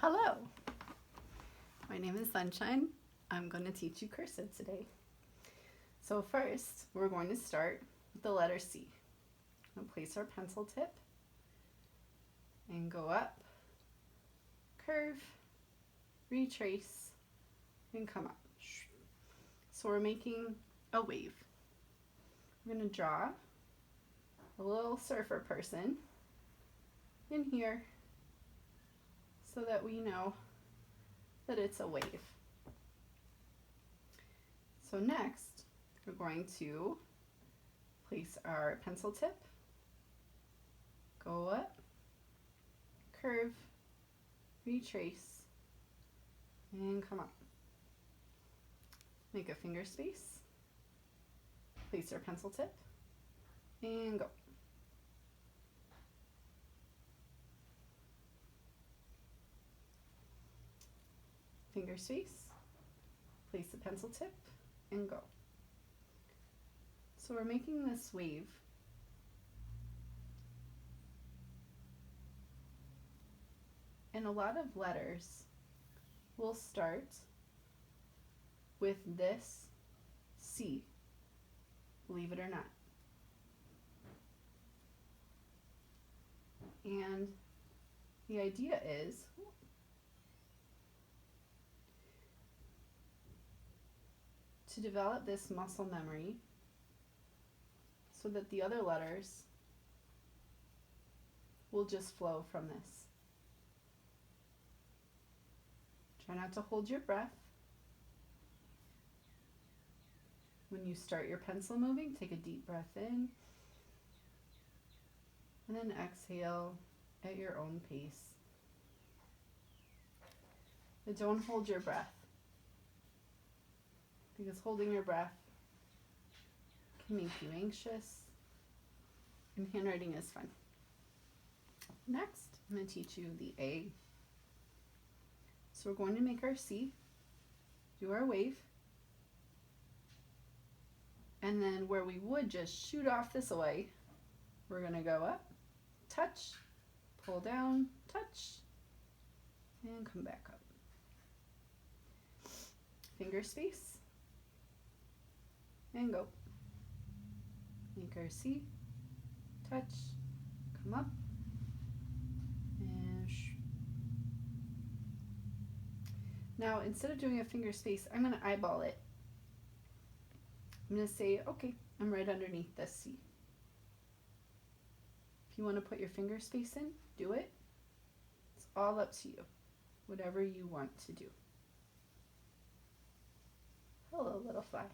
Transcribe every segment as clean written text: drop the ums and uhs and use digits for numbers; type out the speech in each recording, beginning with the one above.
Hello, my name is Sunshine. I'm going to teach you cursive today. So first, we're going to start with the letter C. We'll place our pencil tip and go up, curve, retrace, and come up. So we're making a wave. We're going to draw a little surfer person in here so that we know that it's a wave. So next, we're going to place our pencil tip, go up, curve, retrace, and come up. Make a finger space, place our pencil tip, and go. Finger space, place the pencil tip, and go. So we're making this wave. And a lot of letters will start with this C, believe it or not. And the idea is to develop this muscle memory so that the other letters will just flow from this. Try not to hold your breath. When you start your pencil moving, take a deep breath in and then exhale at your own pace. But don't hold your breath, because holding your breath can make you anxious, and handwriting is fun. Next, I'm going to teach you the A. So we're going to make our C, do our wave, and then where we would just shoot off this away, we're going to go up, touch, pull down, touch, and come back up. Finger space, and go. Make our C, touch, come up, and Now instead of doing a finger space, I'm going to eyeball it. I'm going to say, okay, I'm right underneath this C. If you want to put your finger space in, do it. It's all up to you, whatever you want to do. Hello, little fly.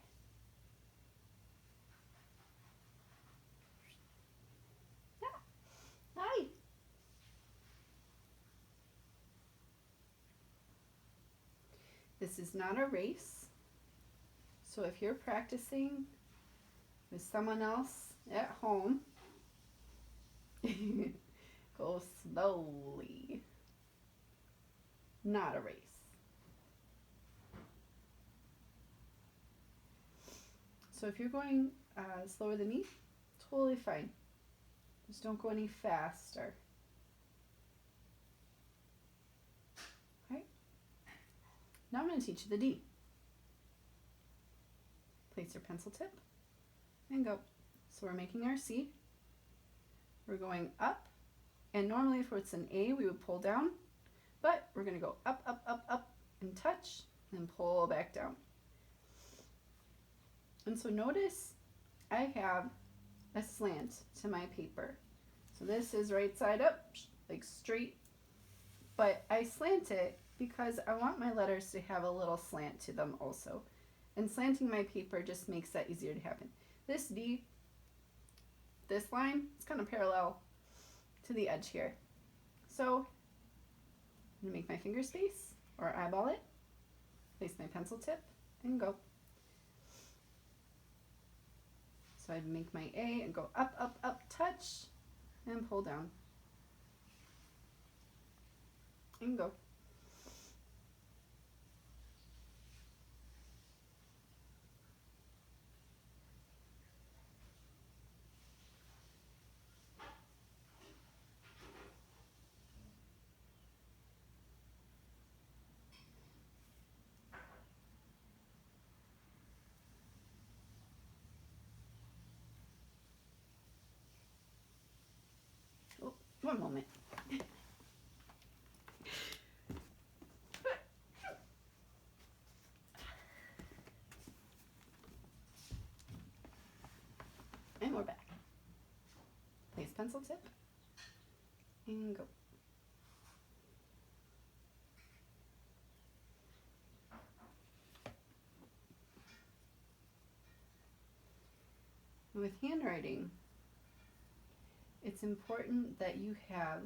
Hi. This is not a race, so if you're practicing with someone else at home, go slowly. Not a race. So if you're going slower than me, totally fine. Just don't go any faster. Now I'm going to teach you the D. Place your pencil tip and go. So we're making our C. We're going up, and normally if it's an A, we would pull down, but we're going to go up, up, up, up, and touch, and pull back down. And so notice I have a slant to my paper. So this is right side up, like straight, but I slant it because I want my letters to have a little slant to them also. And slanting my paper just makes that easier to happen. This D, this line, is kind of parallel to the edge here. So I'm going to make my finger space, or eyeball it, place my pencil tip, and go. So I'd make my A and go up, up, up, touch, and pull down. And go. One moment. And we're back. Place pencil tip and go. With handwriting, it's important that you have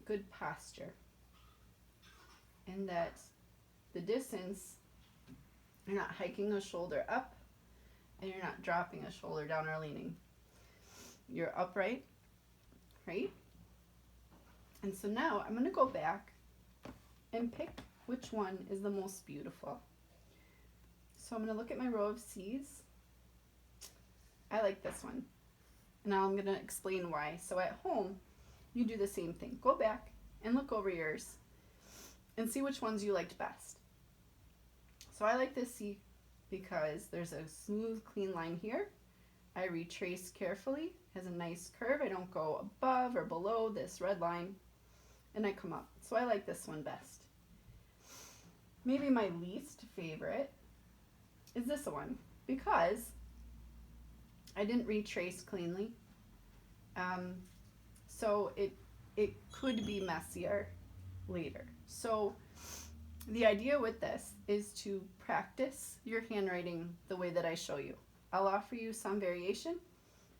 good posture and that the distance, you're not hiking a shoulder up and you're not dropping a shoulder down or leaning. You're upright, right? And so now I'm going to go back and pick which one is the most beautiful. So I'm going to look at my row of C's. I like this one. Now I'm going to explain why. So at home, you do the same thing. Go back and look over yours and see which ones you liked best. So I like this C because there's a smooth, clean line here. I retrace carefully, has a nice curve. I don't go above or below this red line, and I come up. So I like this one best. Maybe my least favorite is this one because I didn't retrace cleanly. So it could be messier later. So the idea with this is to practice your handwriting the way that I show you. I'll offer you some variation,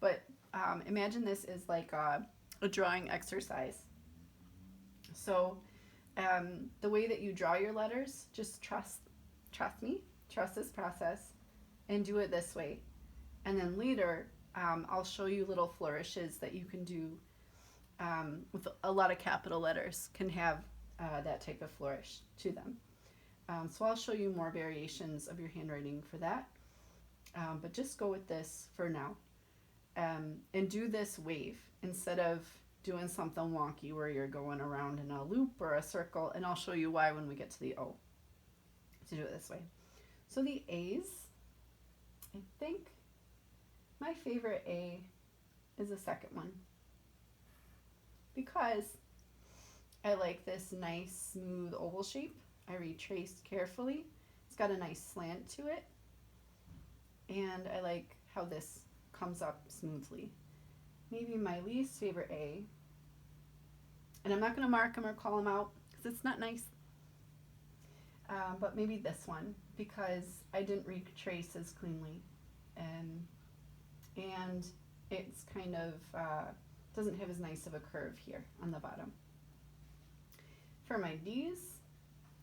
but imagine this is like a drawing exercise. So the way that you draw your letters, just trust me, trust this process, and do it this way. And then later, I'll show you little flourishes that you can do with a lot of capital letters, can have that type of flourish to them. So I'll show you more variations of your handwriting for that. But just go with this for now. And do this wave instead of doing something wonky where you're going around in a loop or a circle, and I'll show you why when we get to the O. To do it this way. So the A's, I think my favorite A is the second one because I like this nice smooth oval shape. I retraced carefully. It's got a nice slant to it, and I like how this comes up smoothly. Maybe my least favorite A, and I'm not going to mark them or call them out because it's not nice, but maybe this one because I didn't retrace as cleanly, and it's kind of doesn't have as nice of a curve here on the bottom. For my D's,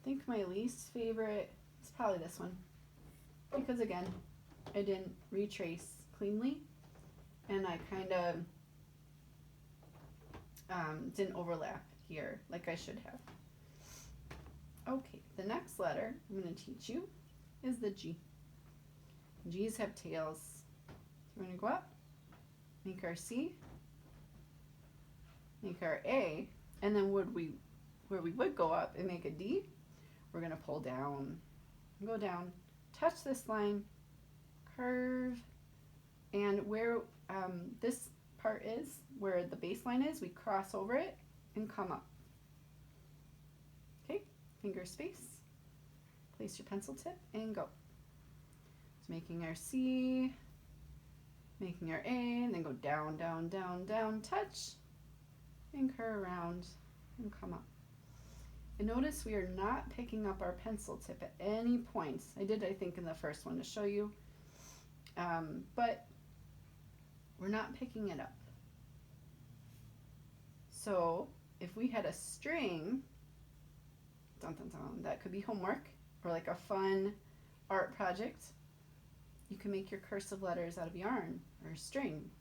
I think my least favorite is probably this one because again, I didn't retrace cleanly, and I kind of didn't overlap here like I should have. Okay, the next letter I'm going to teach you is the G. G's have tails. So we're going to go up, make our C, make our A, and then where we would go up and make a D, we're going to pull down, go down, touch this line, curve, and where this part is, where the baseline is, we cross over it and come up. Okay, finger space, place your pencil tip and go. So making our C, making our A, and then go down, down, down, down, touch, and curve around and come up. And notice we are not picking up our pencil tip at any points. I did, I think, in the first one to show you, but we're not picking it up. So if we had a string, dun, dun, dun, that could be homework or like a fun art project. You can make your cursive letters out of yarn or string.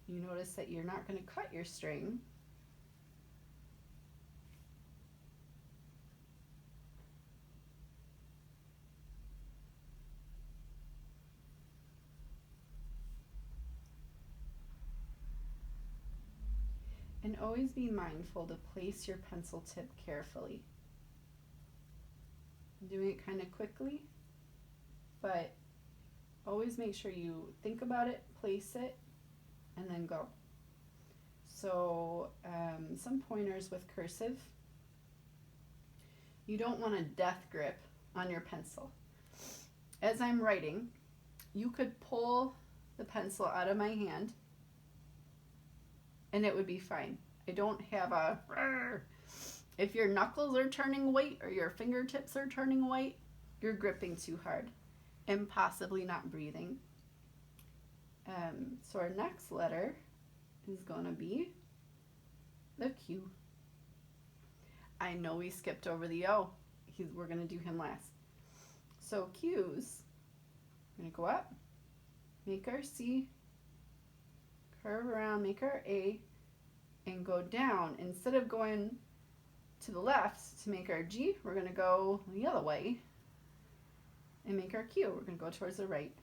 You notice that you're not going to cut your string. And always be mindful to place your pencil tip carefully. I'm doing it kind of quickly, but always make sure you think about it, place it, and then go. So some pointers with cursive. You don't want a death grip on your pencil. As I'm writing, you could pull the pencil out of my hand and it would be fine. I don't have a... If your knuckles are turning white or your fingertips are turning white, you're gripping too hard and possibly not breathing. So our next letter is going to be the Q. I know we skipped over the O. We're going to do him last. So Q's, we're going to go up, make our C, curve around, make our A, and go down. Instead of going to the left to make our G, we're going to go the other way and make our Q. We're going to go towards the right.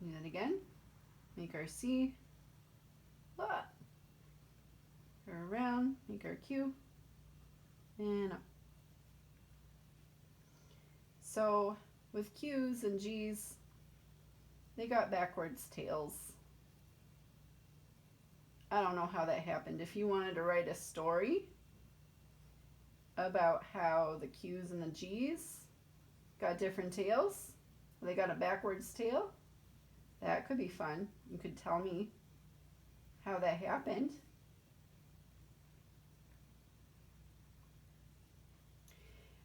Do that again. Make our C, up, curve around, make our Q, and up. So with Q's and G's, they got backwards tails. I don't know how that happened. If you wanted to write a story about how the Q's and the G's got different tails, they got a backwards tail, that could be fun. You could tell me how that happened.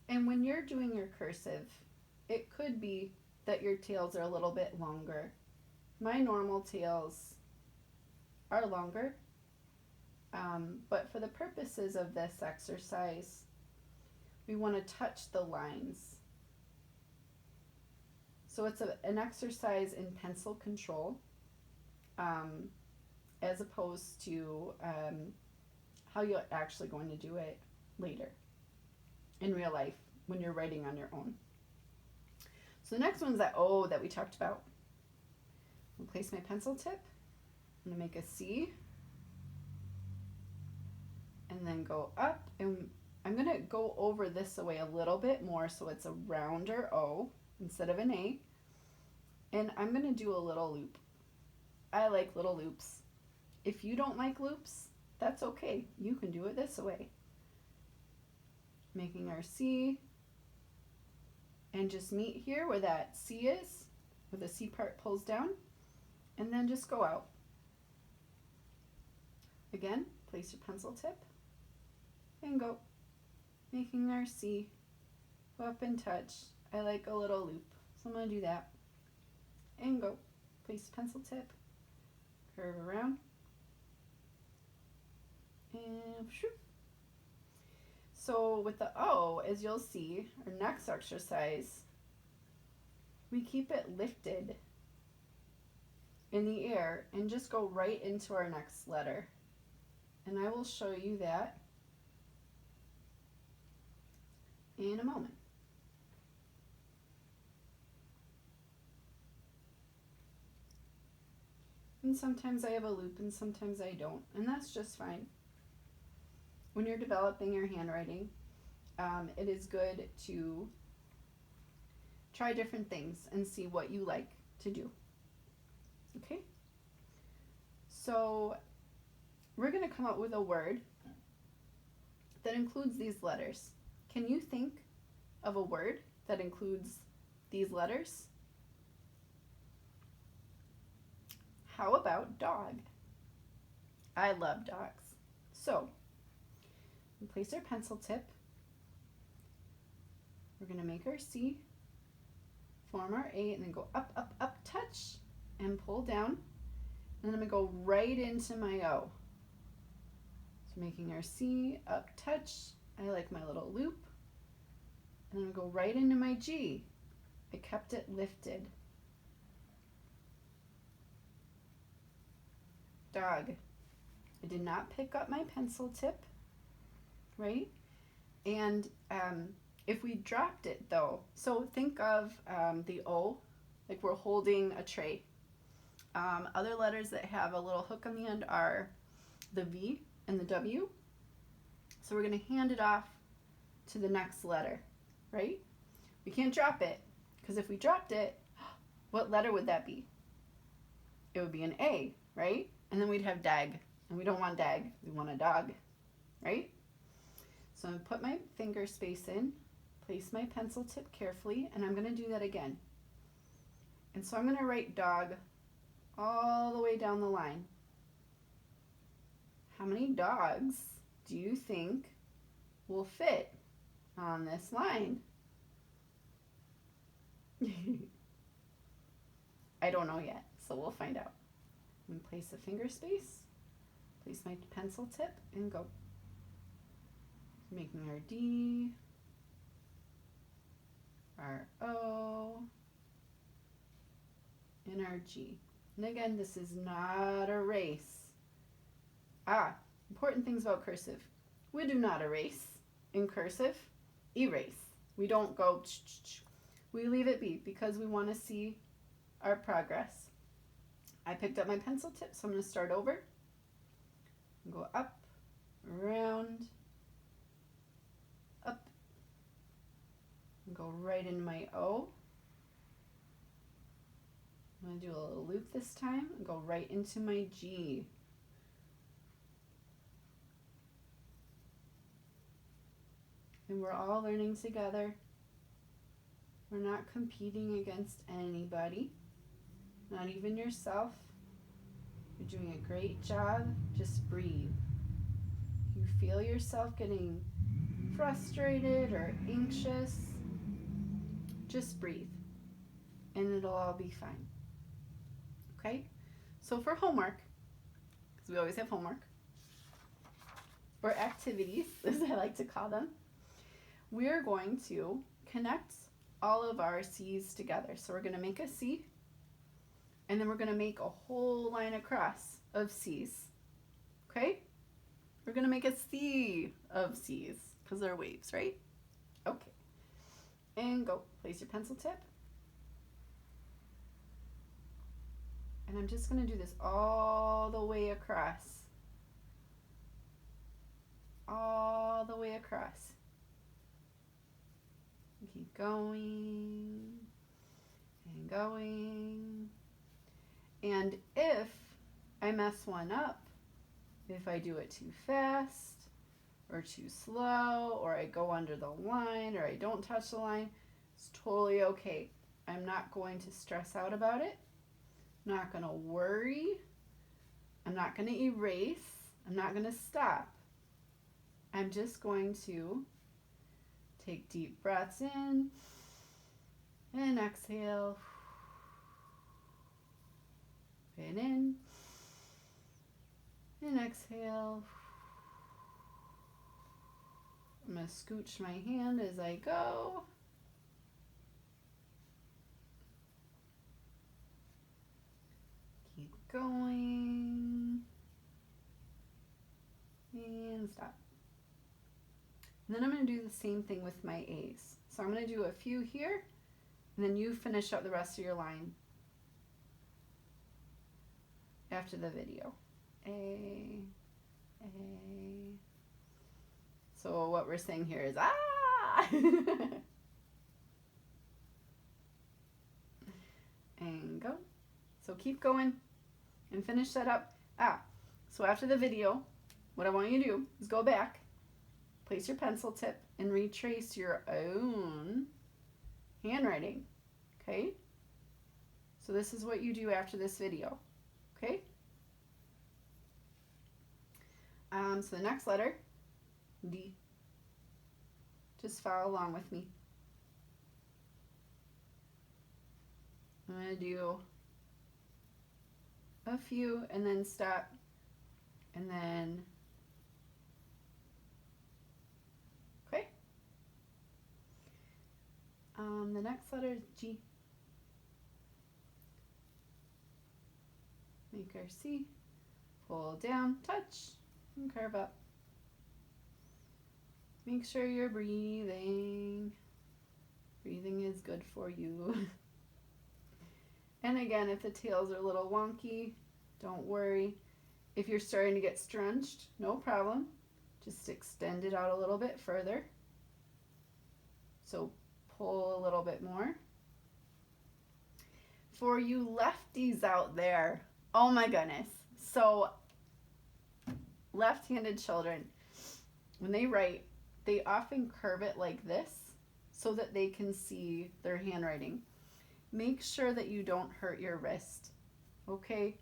And when you're doing your cursive, it could be that your tails are a little bit longer. My normal tails are longer, but for the purposes of this exercise, we want to touch the lines. So it's an exercise in pencil control, as opposed to how you're actually going to do it later in real life when you're writing on your own. So the next one's that O that we talked about. I'll place my pencil tip. I'm going to make a C and then go up, and I'm going to go over this away a little bit more so it's a rounder O instead of an A, and I'm going to do a little loop. I like little loops. If you don't like loops, that's okay. You can do it this way. Making our C, and just meet here where that C is, where the C part pulls down, and then just go out. Again, place your pencil tip and go. Making our C, go up and touch. I like a little loop, so I'm going to do that. And go. Place pencil tip, curve around, and shoot. So with the O, as you'll see, our next exercise, we keep it lifted in the air and just go right into our next letter. And I will show you that in a moment. And sometimes I have a loop and sometimes I don't, and that's just fine. When you're developing your handwriting, it is good to try different things and see what you like to do. Okay? So we're going to come up with a word that includes these letters. Can you think of a word that includes these letters? How about dog? I love dogs. So, we place our pencil tip. We're going to make our C, form our A, and then go up, up, up, touch, and pull down. And then I'm going to go right into my O. So making our C, up, touch. I like my little loop. And then I'm going to go right into my G. I kept it lifted. Dog. I did not pick up my pencil tip, right? And if we dropped it though, so think of the O, like we're holding a tray. Other letters that have a little hook on the end are the V and the W. So we're going to hand it off to the next letter, right? We can't drop it Because if we dropped it, what letter would that be? It would be an A, right? And then we'd have dag. And we don't want dag. We want a dog, right? So I'm going to put my finger space in, place my pencil tip carefully, and I'm going to do that again. And so I'm going to write dog all the way down the line. How many dogs do you think will fit on this line? I don't know yet, so we'll find out. I'm going to place a finger space, place my pencil tip, and go. Making our D, our O, and our G. And again, this is not a race. Important things about cursive. We do not erase in cursive. Erase. We don't go ch-ch-ch. We leave it be because we want to see our progress. I picked up my pencil tip, so I'm going to start over. Go up, around, up, and go right into my O. I'm going to do a little loop this time and go right into my G. And we're all learning together. We're not competing against anybody, not even yourself. You're doing a great job. Just breathe. If you feel yourself getting frustrated or anxious, just breathe and it'll all be fine. Okay? So for homework, because we always have homework, or activities, as I like to call them, we're going to connect all of our C's together. So we're going to make a C, and then we're going to make a whole line across of C's. Okay? We're going to make a C of C's, because they're waves, right? Okay. And go. Place your pencil tip. And I'm just going to do this all the way across. All the way across. Keep going and going. And if I mess one up, if I do it too fast or too slow, or I go under the line, or I don't touch the line, it's totally okay. I'm not going to stress out about it. I'm not going to worry. I'm not going to erase. I'm not going to stop. I'm just going to take deep breaths in and exhale. And in and exhale. I'm going to scooch my hand as I go. Keep going. And stop. And then I'm going to do the same thing with my A's. So I'm going to do a few here, and then you finish up the rest of your line after the video. A. So what we're saying here is ah! And go. So keep going and finish that up. So after the video, what I want you to do is go back, place your pencil tip, and retrace your own handwriting. Okay? So this is what you do after this video. Okay? So the next letter, D. Just follow along with me. I'm going to do a few and then stop, and then okay. The next letter is G. Make our C, pull down, touch, and curve up. Make sure you're breathing. Breathing is good for you. And again, if the tails are a little wonky, don't worry. If you're starting to get scrunched, no problem. Just extend it out a little bit further. So pull a little bit more. for you lefties out there, oh my goodness. So left-handed children, when they write, they often curve it like this so that they can see their handwriting. Make sure that you don't hurt your wrist, okay?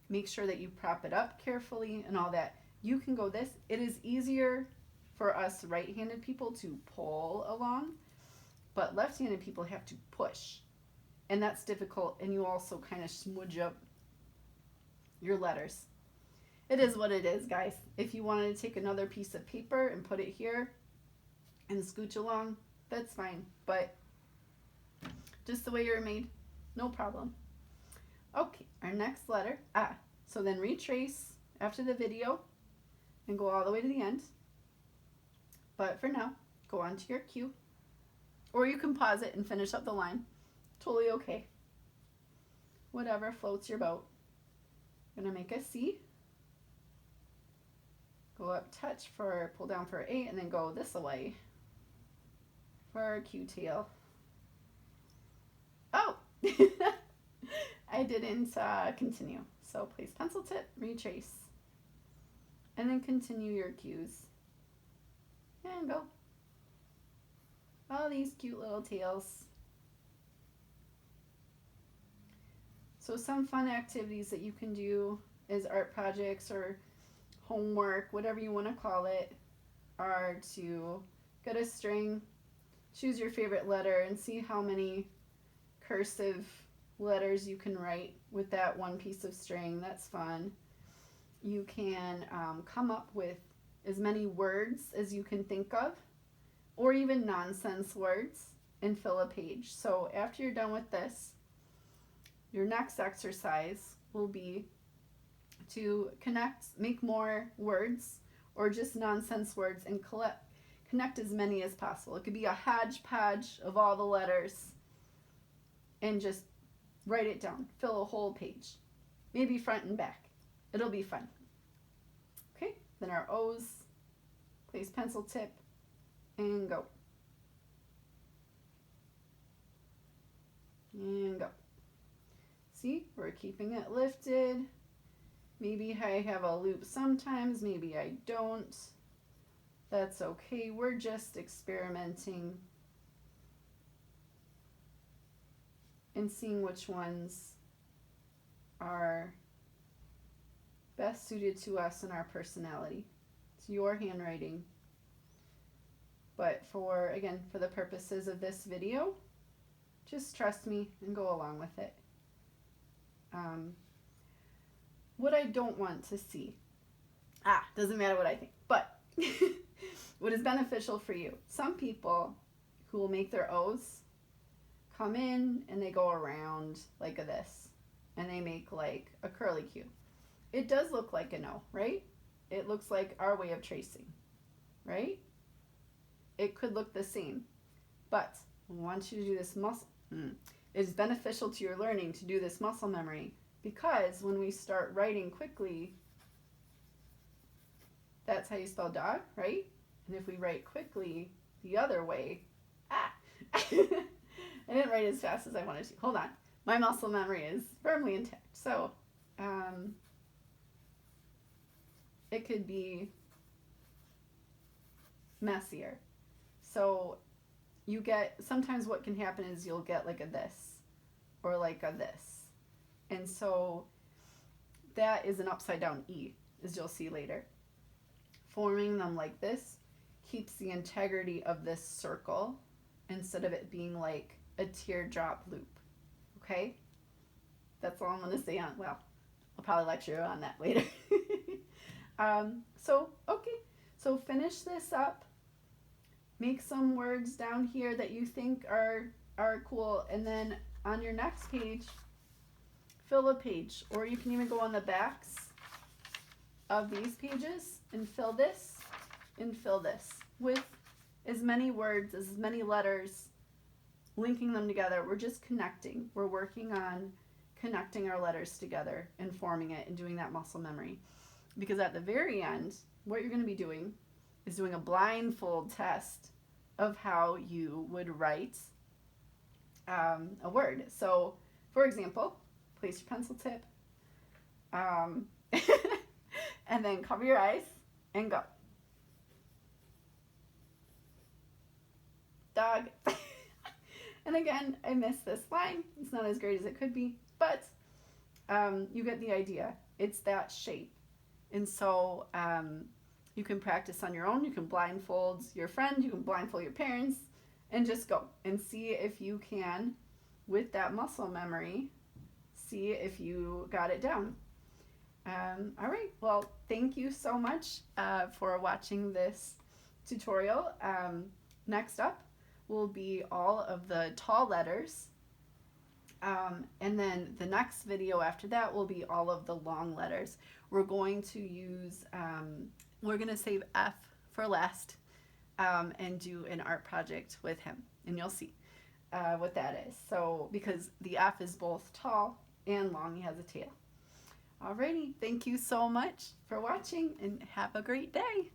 Make sure that you prop it up carefully and all that. You can go this. It is easier for us right-handed people to pull along, but left-handed people have to push, and that's difficult, and you also kind of smudge up your letters. It is what it is, guys. If you wanted to take another piece of paper and put it here and scooch along, that's fine, but just the way you're made, no problem. Okay, our next letter, so then retrace after the video and go all the way to the end. But for now, go on to your cue. Or you can pause it and finish up the line. Totally okay. Whatever floats your boat. I'm gonna make a C. Go up, touch for, pull down for A, and then go this way for Q tail. Oh! I didn't continue. So place pencil tip, retrace, and then continue your cues. And go. All these cute little tails. So some fun activities that you can do as art projects or homework, whatever you want to call it, are to get a string, choose your favorite letter, and see how many cursive letters you can write with that one piece of string. That's fun. You can come up with as many words as you can think of, or even nonsense words, and fill a page. So after you're done with this, your next exercise will be to make more words or just nonsense words and connect as many as possible. It could be a hodgepodge of all the letters and just write it down. Fill a whole page, maybe front and back. It'll be fun. Okay, then our O's, place pencil tip, and go. And go. See, we're keeping it lifted. Maybe I have a loop sometimes, maybe I don't. That's okay, we're just experimenting and seeing which ones are best suited to us and our personality. It's your handwriting. But for the purposes of this video, just trust me and go along with it. What I don't want to see, doesn't matter what I think, but what is beneficial for you. Some people who will make their O's come in and they go around like this, and they make like a curly Q. It does look like an O, right? It looks like our way of tracing, right? It could look the same, but I want you to do this muscle. It is beneficial to your learning to do this muscle memory, because when we start writing quickly, that's how you spell dog, right? And if we write quickly the other way, I didn't write as fast as I wanted to. Hold on. My muscle memory is firmly intact. So it could be messier. So you get, sometimes what can happen is you'll get like a this or like a this. And so that is an upside down E, as you'll see later. Forming them like this keeps the integrity of this circle instead of it being like a teardrop loop. Okay? That's all I'm going to say on, well, I'll probably lecture on that later. So finish this up. Make some words down here that you think are cool, and then on your next page, fill a page, or you can even go on the backs of these pages and fill this with as many words, as many letters, linking them together. We're just connecting. We're working on connecting our letters together and forming it and doing that muscle memory. Because at the very end, what you're going to be doing is doing a blindfold test of how you would write a word. So, for example, place your pencil tip, and then cover your eyes and go. Dog. And again, I missed this line. It's not as great as it could be, but you get the idea. It's that shape. And so you can practice on your own. You can blindfold your friend. You can blindfold your parents and just go and see if you can, with that muscle memory, see if you got it down. All right. Well, thank you so much for watching this tutorial. Next up will be all of the tall letters. And then the next video after that will be all of the long letters. We're going to use, we're going to save F for last and do an art project with him. And you'll see what that is. So, because the F is both tall and long, he has a tail. Alrighty, thank you so much for watching and have a great day.